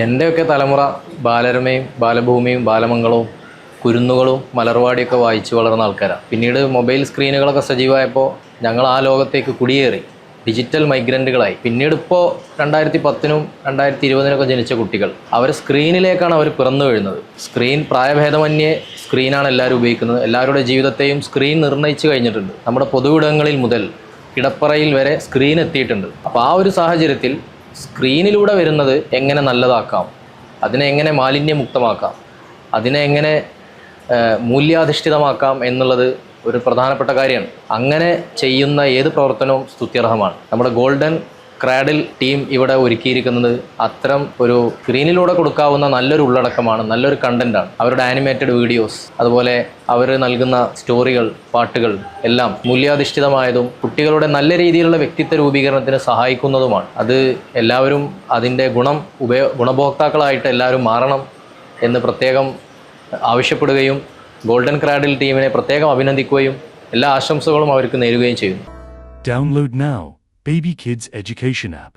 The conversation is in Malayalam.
എൻ്റെയൊക്കെ തലമുറ ബാലരമയും ബാലഭൂമിയും ബാലമംഗളവും കുരുന്നുകളും മലർവാടിയൊക്കെ വായിച്ചു വളർന്ന ആൾക്കാരാണ്. പിന്നീട് മൊബൈൽ സ്ക്രീനുകളൊക്കെ സജീവമായപ്പോൾ ഞങ്ങൾ ആ ലോകത്തേക്ക് കുടിയേറി ഡിജിറ്റൽ മൈഗ്രൻറ്റുകളായി. പിന്നീട് ഇപ്പോൾ 2010-നും 2020-നൊക്കെ ജനിച്ച കുട്ടികൾ അവർ സ്ക്രീനിലേക്കാണ് അവർ പിറന്നു വീഴുന്നത്. സ്ക്രീൻ പ്രായഭേദമന്യേ സ്ക്രീനാണ് എല്ലാവരും ഉപയോഗിക്കുന്നത്. എല്ലാവരുടെ ജീവിതത്തെയും സ്ക്രീൻ നിർണ്ണയിച്ചു കഴിഞ്ഞിട്ടുണ്ട്. നമ്മുടെ പൊതുവിടങ്ങളിൽ മുതൽ കിടപ്പറയിൽ വരെ സ്ക്രീൻ എത്തിയിട്ടുണ്ട്. അപ്പോൾ ആ ഒരു സാഹചര്യത്തിൽ സ്ക്രീനിലൂടെ വരുന്നത് എങ്ങനെ നല്ലതാക്കാം, അതിനെ എങ്ങനെ മാലിന്യമുക്തമാക്കാം, അതിനെ എങ്ങനെ മൂല്യാധിഷ്ഠിതമാക്കാം എന്നുള്ളത് ഒരു പ്രധാനപ്പെട്ട കാര്യമാണ്. അങ്ങനെ ചെയ്യുന്ന ഏത് പ്രവർത്തനവും സ്തുത്യർഹമാണ്. നമ്മുടെ ഗോൾഡൻ ക്രാഡിൽ ടീം ഇവിടെ ഒരുക്കിയിരിക്കുന്നത് അത്തരം ഒരു സ്ക്രീനിലൂടെ കൊടുക്കാവുന്ന നല്ലൊരു ഉള്ളടക്കമാണ്, നല്ലൊരു കണ്ടൻറ്റാണ്. അവരുടെ ആനിമേറ്റഡ് വീഡിയോസ്, അതുപോലെ അവർ നൽകുന്ന സ്റ്റോറികൾ, പാട്ടുകൾ എല്ലാം മൂല്യാധിഷ്ഠിതമായതും കുട്ടികളുടെ നല്ല രീതിയിലുള്ള വ്യക്തിത്വ രൂപീകരണത്തിന് സഹായിക്കുന്നതുമാണ്. അത് എല്ലാവരും അതിൻ്റെ ഗുണഭോക്താക്കളായിട്ട് എല്ലാവരും മാറണം എന്ന് പ്രത്യേകം ആവശ്യപ്പെടുകയും ഗോൾഡൻ ക്രാഡിൽ ടീമിനെ പ്രത്യേകം അഭിനന്ദിക്കുകയും എല്ലാ ആശംസകളും അവർക്ക് നേരുകയും ചെയ്യുന്നു. Download now, Baby Kids Education app.